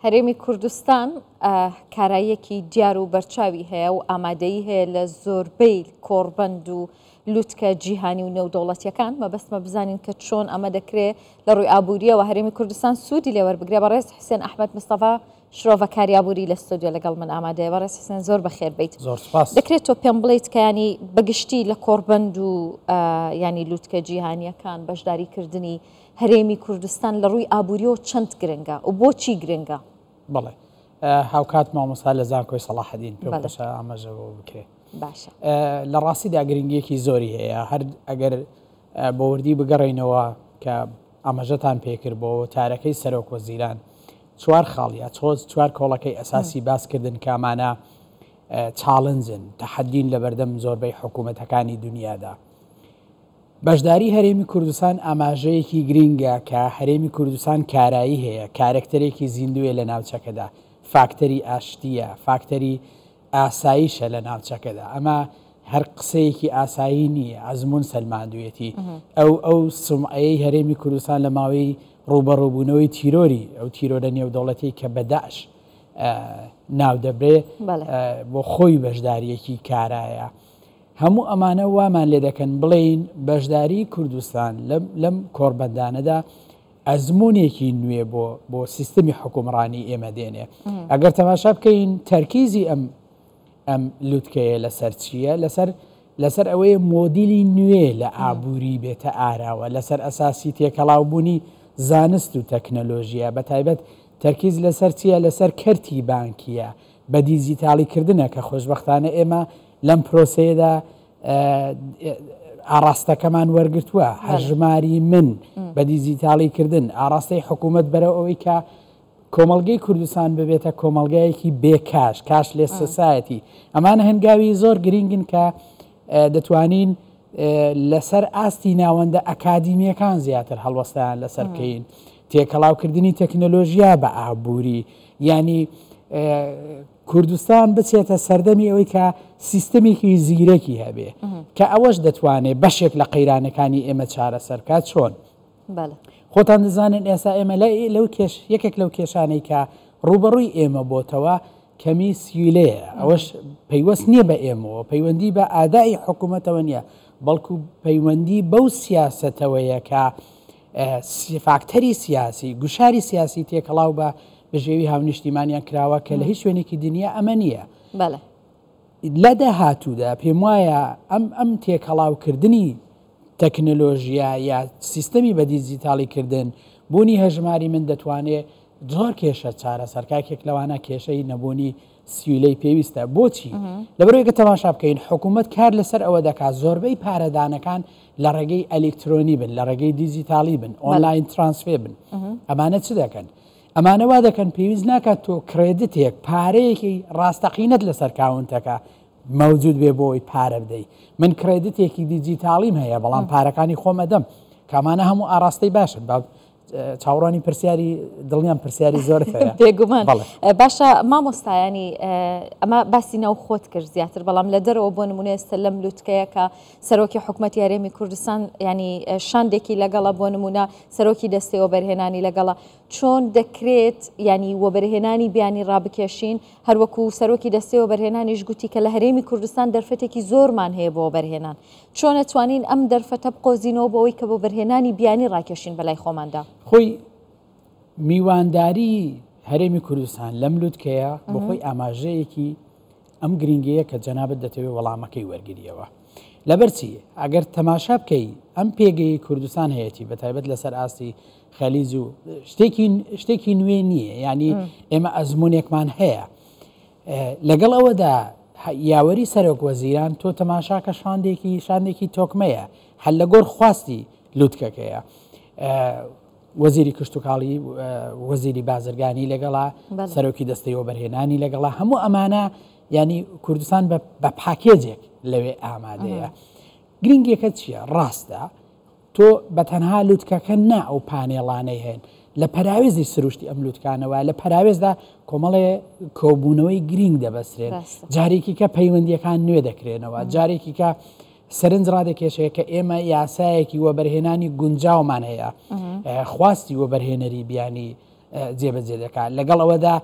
هەرێمی کوردستان کارایەکی دیار و بەرچاوی هەیە و ئامادەی هەیە لە زۆربەی کۆڕبەند و لوتکە جیهانی و نێودەوڵەتیەکان مەبەستمە بزانین کە چۆن ئەمە دەکرێت لە ڕووی ئابووریەوە هەرێمی کوردستان سوودی لێوەربگرێ. بەڕێز حسێن ئەحمەد مستەفا شرۆڤەکاری ئابووری لە ستۆدیۆ لەگەڵ من ئامادەیە. بەڕێز حسێن زۆر بەخێر بیت. زۆر سپاس. دەکرێت تۆ پێم بڵێیت کە ینی بەگشتی لە کۆڕبەند و ینی لوتکە جیهانیەکان بەشداریکردنی هەرێمی کوردستان لە ڕووی ئابووریەوە چەند گرنگە و بۆچی گرنگە؟ بەڵێ هاوکات مامۆستا لە زانکۆی سەلاحەدین پێ باشە ئاماژەوە بکرێت. باشە. لە ڕاستیدا گرنگیەکی زۆری هەیە. هەر ئەگەر بۆ وردی بگەڕێنەوە کە ئاماژەتان پێکرد بۆ تارەکەی سەرۆک وەزیران 4 خاڵیە 4 کۆڵەکەی ئەساسی باسکردن کامانە چاڵنجن تەحەدین لە بەردەم زۆربەی حکوومەتەکانی دنیادا. بەشداری هەرێمی کوردستان ئاماژەیەکی گرینگە کە هەرێمی کوردستان کارایی هەیە، کارکتەرێکی زیندووە لە ناوچەکەدا، فاکتەری ئاشتیە، فاکتەری ئاساییشە لە ناوچەکەدا. ئەمە هەر قسەیەکی ئاسایی نییە، ئەزمون سەلماندوێتی ئەو سومعەیەی هەرێمی کوردستان لە ماوەی ڕوبەڕووبوونەوەی تیرۆری ئەو تیرۆرە نێودەوڵەتی کە بە داعش ناو دەبرێ بۆ خۆی بەشداریەکی کارایە. هەموو ئەمانە وامان لێ دەکەن بڵێین بەشداری کوردستان لەم کۆڕبەندانەدا ئەزمونێکی نوێ بۆ سیستمی حکومڕانی ئێمە دێنێ. ئەگەر تەماشا بکەین تەرکیزی ئەم لوتکەیە لەسەر چییە؟ لەسەر ئەوەیە مۆدیلی نوێ لە ئابووری بێتە ئاراوە، لەسەر ئەساسی تێکەڵاوبوونی زانست و تەکنەلۆژیە. بە تایبەت تەرکیز لەسەر چییە؟ لەسەر کەرتی بانکیە، بە دیجیتاڵیکردنە کە خۆشبەختانە ئێمە لەم پرۆسەیەدا ئاراستەکەمان وەرگرتووە. هەژماری من بە دیجیتاڵیکردن، ئاراستەی حکوومەت بەرەو ئەوەی کە کۆمەڵگەی کوردستان ببێتە کۆمەڵگایەکی بێکاش، کاش لێ سۆسایەتی. ئەمانە هەنگاوی زۆر گرنگن کە دەتوانین لەسەر ئاستی ناوەندە ئەکادیمیەکان زیاتر هەڵوەستیان لەسەر بکەین. تێکەڵاوکردنی تەکنەلۆژیا بە ئابووری، ینی کوردستان بچێتە سەردەمی ئەوەی کە سیستەمێکی زیرەکی هەبێ کە ئەوەش دەتوانێت بەشێک لە قەیرانەکانی ئێمە چارەسەرکات. چۆن؟ خۆتان دەزانن ئێستا ئێمە یەکێک لەو کێشانەی کە ڕوبەڕووی ئێمە بۆتەوە کەمی سیولەیە. ئەوەش پەیوەست نییە بە ئێمەوە، پەیوەندی بە ئادای حکوومەتەوە نییە، بەڵکو پەیوەندی بەو سیاسەتەوەیە کە فاکتەری سیاسی، گوشاری سیاسی تێکەڵاو بە بژێوی هاونیشتیمانیان کراوە کە لە هیچ شوێنێکی دنیا ئەمە نییە. لە داهاتوودا پێم وایە ئەم تێکەڵاوکردنی تەکنەلۆژیا یا سیستەمی بە دیجیتاڵیکردن بوونی هەژماری من دەتوانێت زۆر کێشە چارەسەرکاکێک لەوانە کێشەی نەبوونی سیولەی پێویستە. بۆچی؟ لەبەرەوەی کە تەماشا بکەین حکوومەت کار لەسەر ئەوە دەکات زۆربەی پارەدانەکان لە ڕێگەی ئەلکترۆنی بن، لە ڕێگەی دیجیتاڵی بن، ئۆنلاین ترانسفێر بن. ئەمانە چ دەکەن؟ ئەمانەوا دەکەن پێویست ناکات تۆ کرێدتێک پارەیەکی ڕاستەقینەت لەسەر کاونتەکە مەوجود بێ بۆی پارە بدەیت. من کرێدتێکی دیجیتاڵیم هەیە بەڵام پارەکانی خۆمەدەم. کامانە هەموو ئاراستەی باشن. چاوەڕوانی پرسیاری دڵنیان پرسیاری زۆر بێگومان. باشە مامۆستایانی ئەمە باسی ناو خۆت کرد زیاتر، بەڵام لە دەرەوە بۆ نمونە ئێستا لەم لوتکەیە کە سەرۆکی حکوومەتی هەرێمی کوردستان ینی شاندێکی لەگەڵە، بۆ نمونە سەرۆکی دەستەی وەبەرهێنانی لەگەڵە، چۆن دەکرێت ینی وەبەرهێنانی بیانی ڕابکێشین. هەروەکو سەرۆکی دەستەی وەبەرهێنانیش گوتی کە لە هەرێمی کوردستان دەرفەتێکی زۆرمان هەیە بۆ وەبەرهێنان. چۆن ئەتوانین ئەم دەرفەتە بقۆزینەوە بەوەی کە بۆ وەبەرهێنانی بیانی ڕاکێشین بەلای خۆماندا؟ خۆی میوانداری هەرێمی کوردستان لەم لوتکەیە بۆ خۆی ئاماژەیەکی ئەم گرنگەیە کە جەنابەت دەتەوێت وەڵامەکەی وەرگریەوە. لەبەرچی ئەگەر تەماشا بکەی ئەم پێگەی کوردستان هەیەی بە تایبەت لەسەر ئاستی خەلیج و شتێکی نوێ نییە، ینی ئێمە ئەزمونێکمان هەیە. لەگەڵ ئەوەدا یاوەری سەرۆک وەزیران تۆ تەماشاکە شاندێکی تۆکمەیە، هەل لە گۆڕ خواستی لوتکەکەیە. وەزیری کشتتوکاڵی، وەزیری بازرگانی لەگەڵا، سەرۆکی دەستەی وەبەرهێنانی لەگەڵا، هەموو ئەمانە ینی کوردستان بە پاکێجێک لەوێ ئامادەیە. گرنگێکە چییە؟ ڕاستە تۆ بە تەنها لوتکەکە نا ئەو پانێڵانەی هەن لە پەراوێزی سروشتی ئەم لوتکانەوە لە پەراوێزدا کۆمەڵێ کۆبوونەوەی گرنگ دەبەسترێن. جارێکی کە پەیوەندیەکان نوێ دەکرێنەوە، جارێکی کە سەرنج ڕادەکێشەیە کە ئێمە یاسایەکی وەبەرهێنانی گونجاومان هەیە، خواستی وەبەرهێنەری بیانی جێبەجێ دەکات لەگەڵ ئەوەدا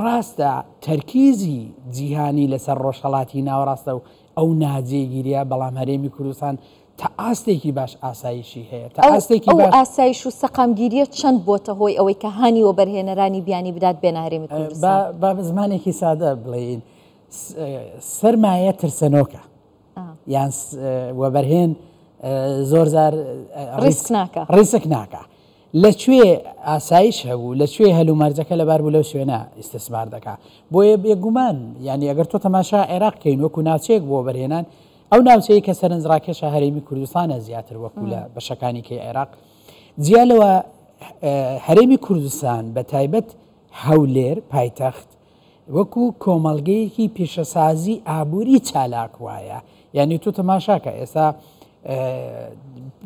ڕاستە تەرکیزی جیهانی لەسەر ڕۆژهەڵاتی ناوەڕاستە و ئەو ناجێگیریە بەڵام هەرێمی کوردستان تا ئاستێکی باش ئاسایشی هەیە تا ئاستێکی باش ئاسایش و سەقامگیریە چەند بۆتە هۆی ئەوەی کە هانیوە بەرهێنەرانی بیانی بدات بێنە هەرێمی کوردستان با زمانێکی سادە بڵێین سەرمایە ترسەنۆکە یان وەبەرهێن زۆر زار ڕیسک ناکە لەکوێ ئاسایش هەبوو لەکوێ هەلومەرجەکە لەبار بوو لەو شوێنە ئیسtismار دەکا بۆیە بێگومان ینی ئەگەر تۆ تەماشا عێراقکەین وەکو ناوچەیەک بۆ بەرهێنان ئەو ناوچەیە کە سەرنجڕاکێشە هەرێمی کوردستانە زیاتر وەکو لە بەشەکانی کەی عێراق جیالەوە هەرێمی کوردستان بە تایبەت هەولێر پایتەخت وەکو کۆمەڵگەیەکی پیشەسازی ئابووری چالاک وایە یعنی تو تەماشاکە ئێستا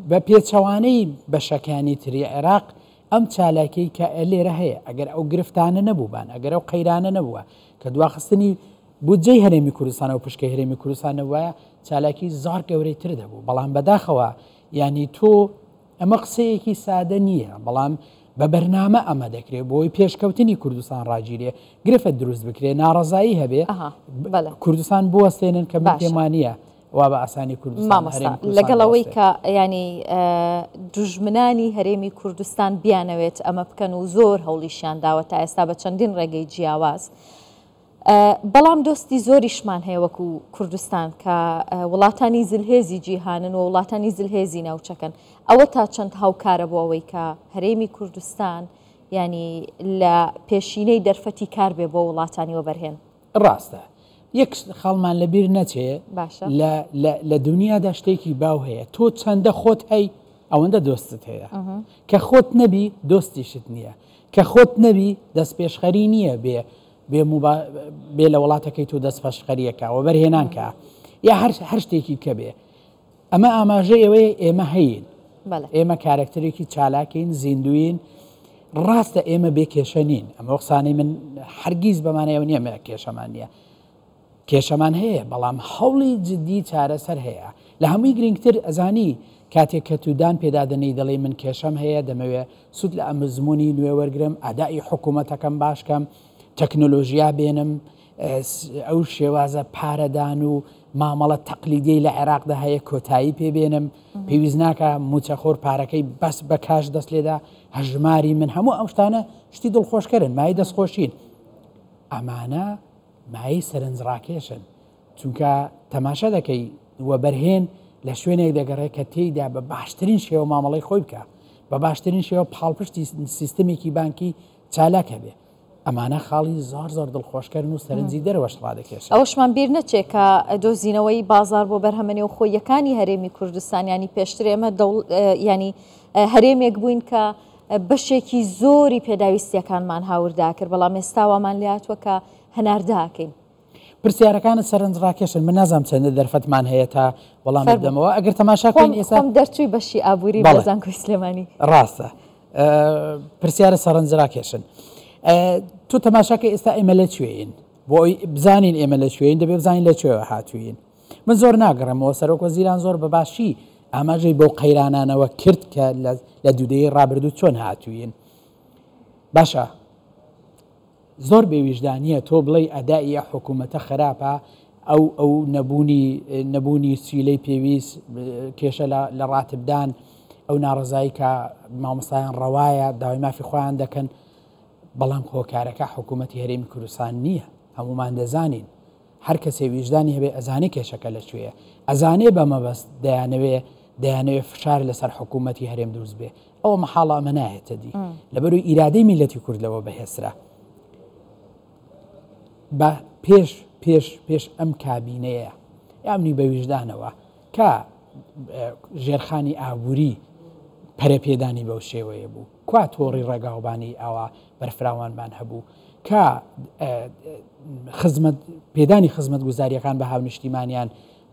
بە پێچەوانەی بەشەکانی تری عێراق ئەم چالاکەی کە لێرە هەیە ئەگەر ئەو گرفتانە نەبووبان ئەگەر ئەو قەیرانە نەبووە کە دواخستنی بودجەی هەرێمی کوردستانە و پشکەی هەرێمی کوردستانە وایە چالاکی زۆر گەورەی تر دەبوو بەڵام بەداخەوە ینی تۆ ئەمە قسەیەکی سادە نییە بەڵام بە بەرنامە ئەمە دەکرێت بۆی پێشکەوتنی کوردستان ڕاگیرێ گرفت دروست بکرێ ناڕزایی هەبێ کوردستان بوەستێنن کە پێمانە وا بە ئاسانی کوردستان لەگەڵەوەی کە ینی دوژمنانی هەرێمی کوردستان بیانەوێت ئەمە بکەن و زۆر هەوڵیشیان داوە تا ئێستا بە چەندین ڕێگەی جیاواز بەڵام دۆستی زۆریشمان هەیە وەکو کوردستان کە وڵاتانی زلهێزی جیهانن و وڵاتانی زلهێزی ناوچەکەن ئەوە تا چەند هاوکارە بۆ ئەوەی کە هەرێمی کوردستان ینی لە پێشینەی دەرفەتی کار بێ بۆ وڵاتانی وەبەرهێن ڕاستە یەک خەڵمان لەبیر نەچێ لە دنیادا شتێکی باو هەیە تۆ چەندە خۆت هەی ئەوەندە دۆستت هەیە کە خۆت نەبی دۆستیشت نییە کە خۆت نەبی دەست پێشخەری نییە بێ لە وڵاتەکەی تۆ دەست پێشخەریەکە وەبەرهێنانکە یا هەر شتێکی کە بێ ئەمە ئاماژەی ئەوەیە ئێمە هەیین ئێمە کارکتەرێکی چالاکین زیندوین ڕاستە ئێمە بێ کێشە نین ئەمە قسانەی من هەرگیز بەمانەوە نییە مە کێشەمان نییە کێشەمان هەیە بەڵام هەوڵی جددی چارەسەر هەیە لە هەمووی گرنگتر ئەزانی کاتێک کە تودان پێدادنەی دەڵێ من کێشەم هەیە دەمەوێت سوود لە ئەمزمونی نوێ وەرگرم ئادای حکوومەتەکەم باشکەم تەکنۆلۆژیا بێنم ئەو شێوازە پارەدان و مامەڵە تەقلیدی لە عێراقدا هەیە کۆتایی پێبێنم پێویست ناکە موچەخۆر پارەکەی بەس بە کاش دەست لێدا هەژماری من هەموو ئەم شتانە شتی دڵخۆشکردن مای دەستخۆشین ئەمانە مای سەرنجڕاکێشن چونکە تەماشا دەکەی وەبەرهێن لە شوێنێک دەگەڕێت کە تێیدا بە باشترین شێوە مامەڵی خۆی بکە بە باشترین شێوە پاڵپشتی سیستەمێکی بانکی چالاکە بێ ئەمانە خاڵی زۆر دڵخۆشکردن و سەرنجی دەرەوەش ڕادەکێشن ئەوشمان بیر نەچێت کە دۆزینەوەی بازار بۆ بەرهەمەنێ و خۆیەکانی هەرێمی کوردستان ینی پێشتر ئێمە ینی هەرێمێک بووین کە بەشێکی زۆری پێداویستیەکانمان هاوردا کرد بەڵام ئێستاوامان لاتوە کە هەنارداکەین پرسیارەکانە سەرنجڕاکێشن من نازانم چەندە دەرفەتمان هەیە تا وەڵام بدەمەوە ئەگەر تەماشاکەین ئێستا دەرچووی بەشی ئابووری بەزانکۆی سلێمانی ڕاستە پرسیارە سەرنجڕاکێشن تۆ تەماشاکە ئێستا ئێمە لەکوێین بۆی بزانین ئێمە لەکوێین دەبێ بزانین لەکوێوە هاتووین من زۆر ناگەڕمەوە سەرۆکوەزیران زۆر بەباشی ئاماژەی بەو قەیرانانەوە کرد کە لە دوودەی ڕابردوو چۆن هاتووین باشە زۆر بێویژدانیە تۆ بڵێ ئەدائیە حکوومەتە خراپە ئەو نەبوونی سیلەی پێویست کێشە لە ڕاتبدان ئەو ناڕزایی کە مامۆستایان ڕەوایە داوای مافی خۆیان دەکەن بەڵام هۆکارەکە حکوومەتی هەرێمی کوردستان نییە هەمومان دەزانین هەر کەسێ ویژدانی هەبێ ئەزانێ کێشەکە لەکوێیە ئەزانێ بەمەبەست دەیانەوێ فشار لەسەر حکوومەتی هەرێم دروست بێ ئەوە مەحاڵە ئەمە نایێتە دی لەبەروی ئیرادەی میلەتی کورد لەوە بەهێسرا بە پێش ئەم کابینەیە یامنی بە ویژدانەوە کە ژێرخانی ئابووری پەرەپێدانی بەو شێوەیە بوو کوا تۆڕی ڕێگاوبانی ئاوا بەرفراوانمان هەبوو کە پێدانی خزمەت گوزاریەکان بە هاونیشتیمانیان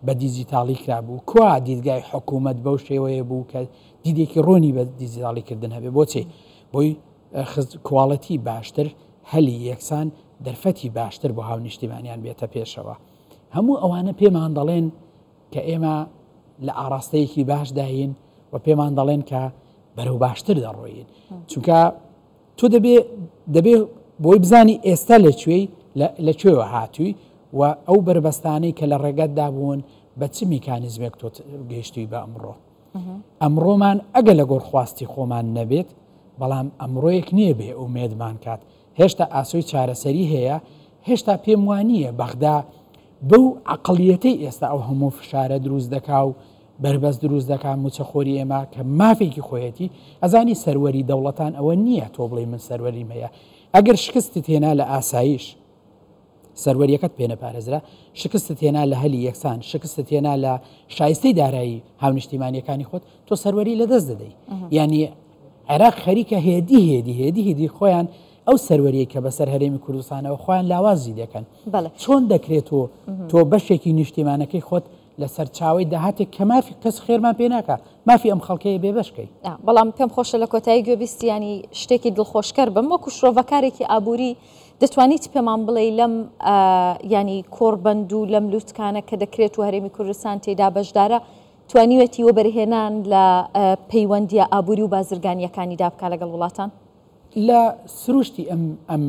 بە دیجیتاڵی کرابوو کوا دیدگای حکوومەت بەو شێوەیە بوو کە دیدێکی ڕۆنی بە دیجیتاڵیکردن هەبێ بۆچێ بۆی کواڵەتی باشتر هەلی یەکسان دەرفەتی باشتر بۆ هاونیشتیمانیان بێتە پێشەوە هەموو ئەوانە پێمان دەڵێن کە ئێمە لە ئاراستەیەکی باش داین و پێمان دەڵێن کە بەرەو باشتر دەڕۆین چونکە تۆ دەبێ بۆی بزانی ئێستا لەکوێوە هاتووی و ئەو بربەستانەی کە لە ڕێگەتدا بوون بە چ میکانیزمێک تۆ گەیشتووی بە ئەمڕۆ. ئەمڕۆمان ئەگە لە گۆڕخواستی خۆمان نەبێت، بەڵام ئەمڕۆیەک نییە بێ ئومێدمان کات. هێشتا ئاسۆی چارەسەری هەیە، هێشتا پێم وانییە بەغدا بەو عقلیەتەی ئێستا ئەو هەموو فشارە دروست دەکا و بربەست دروست دەکات موچەخۆری ئێمە کە مافێکی خۆیەتی ئەزانی سەروەری دەوڵەتان ئەوە نییە تۆ بڵێ من سەروەریم هەیە. ئەگەر شکستت هێنا لە ئاسایش سەروەریەکەت پێ نەپارێزرا، شکستت هێنا لە هەلی یەکسان، شکستت هێنا لە شایستەی دارایی هاونیشتیمانیەکانی خۆت، تۆ سەروەری لەدەست دەدەی. یعنی عێراق خەریکە هێدی خۆیان ئەو سەروەریە کە بەسەر هەرێمی کوردستانەوە خۆیان لاوازی دەکەن. چۆن دەکرێت تۆ بەشێکی نیشتیمانەکەی خۆت لە سەرچاوی داهاتێک کە مافی کەس خێرمان پێ ناکە، مافی ئەم خەڵکەیە بێ بەشکەی. بەڵام پێم خۆشە لە کۆتایی گوێبیستیانی شتێکی دڵخۆشکەر بم وەکو شرۆڤەکارێکی ئابووری دەتوانیت پێمان بڵێ لەم ینی کۆڕبەند و لەم لووتکانە کە دەکرێت و هەرێمی کوردستان تێدا بەشدارە توانیوەتی وەبەرهێنان لە پەیوەندیە ئابووری و بازرگانیەکانیدا بکە لەگەڵ وڵاتان؟ لە سروشتی ئەم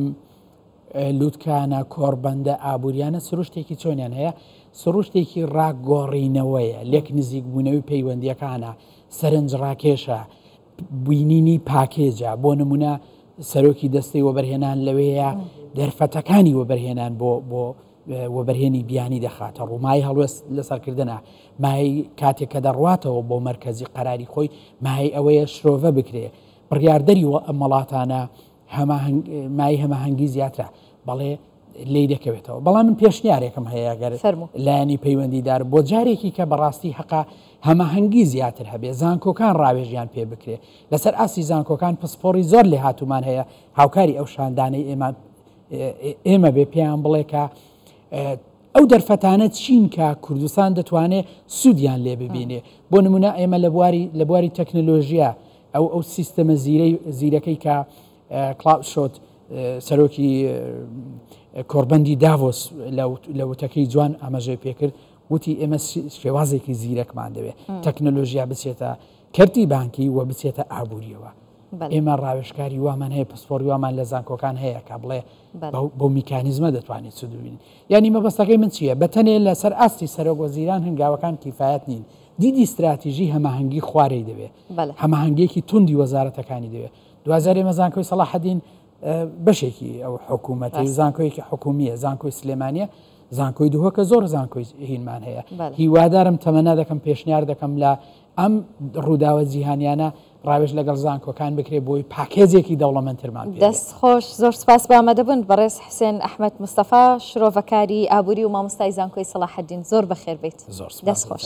لووتکانە کۆڕبەندە ئابوووریانە سروشتێکی چۆنیان هەیە، سروشتێکی ڕاگۆڕینەوەیە، لێک نزیک بوونەوەی پەیوەندیەکانە، سەرنج ڕاکێشە، بوینینی پاکێجە. بۆ نمونە سەرۆکی دەستەی وەبەرهێنان لەوەیە دەرفەتەکانی وەبەرهێنان بۆ وەبەرهێنی بیانی دەخاتە ڕوومای هەڵوێست لەسەرکردنە، مای کاتێک کە دەڕواتەوە بۆ مەرکەزی قەراری خۆی مای ئەوەیە شرۆڤە بکرێ. بڕیاردەری ئەم وڵاتانە مای هەماهەنگی زیاترە، بەڵێ لی دەکەوێتەوە. بەڵام من پێشنیارێکم هەیە گەر لایەنی پەیوەندیدار بۆ جارێکی کە بەڕاستی حەقا هەماهەنگی زیاتر هەبێ، زانکۆکان ڕاوێژیان پێ بکرێ. لەسەر ئاسی زانکۆکان پسپۆری زۆر لێ هاتومان هەیە، هاوکاری ئەو شاندانەی ئێمە بێ پێیان بڵێ کە ئەو دەرفەتانە چین کە کوردستان دەتوانێت سوودیان لێ ببینێ. بۆ نمونە ئێمە لە بواری تەکنۆلۆژیە ئەو سیستەمە زیرەکەی کە کلااود شۆت سەرۆکی کۆڕبەندی داڤۆس لە وتەکەی جوان ئاماژەی پێکرد، وتی ئێمە شێوازێکی زیرەکمان دەوێت تەکنۆلۆژیا بچێتە کەرتی بانکی و بچێتە ئابوووریەوە. ئێمە ڕاوێژکاری وامان هەیە، پسپۆری وامان لە زانکۆکان هەیە کە بڵێ بۆ میکانیزمە دەتوانێت سود ببینی. یعنی مەبەستەکەی من چییە؟ بەتەنێ لەسەر ئاستی سەرۆکوەزیران هەنگاوەکان کیفایەت نین، دیدی استراتیژی هەماهەنگی خوارەی دەوێت، هەماهەنگێکی توندی وەزارەتەکانی دەوێت. دوازار ئێمە زانکۆی سەلاحەدین بەشێکی ئەو حکوومەتی زانکۆیەکی حکومیە، زانکۆی سلێمانیە، زانکۆی دووهۆکە زۆر زانکۆی هینمان هەیە. هیوادارم تەمەنا دەکەم پێشنیار دەکەم لە ئەم ڕووداوە جیهانیانە ڕاوێژ لەگەڵ زانکۆکان بکرێ بۆی پاکێجێکی دەوڵەمەندترمان پێ. دەست خۆش، زۆر سپاس بە ئامادەبوون. بەڕێز حسێن ئەحمەد مستەفا، شرۆڤەکاری ئابووری و مامۆستای زانکۆی سەلاحەدین، زۆر بەخێر بیت. دەست خۆش.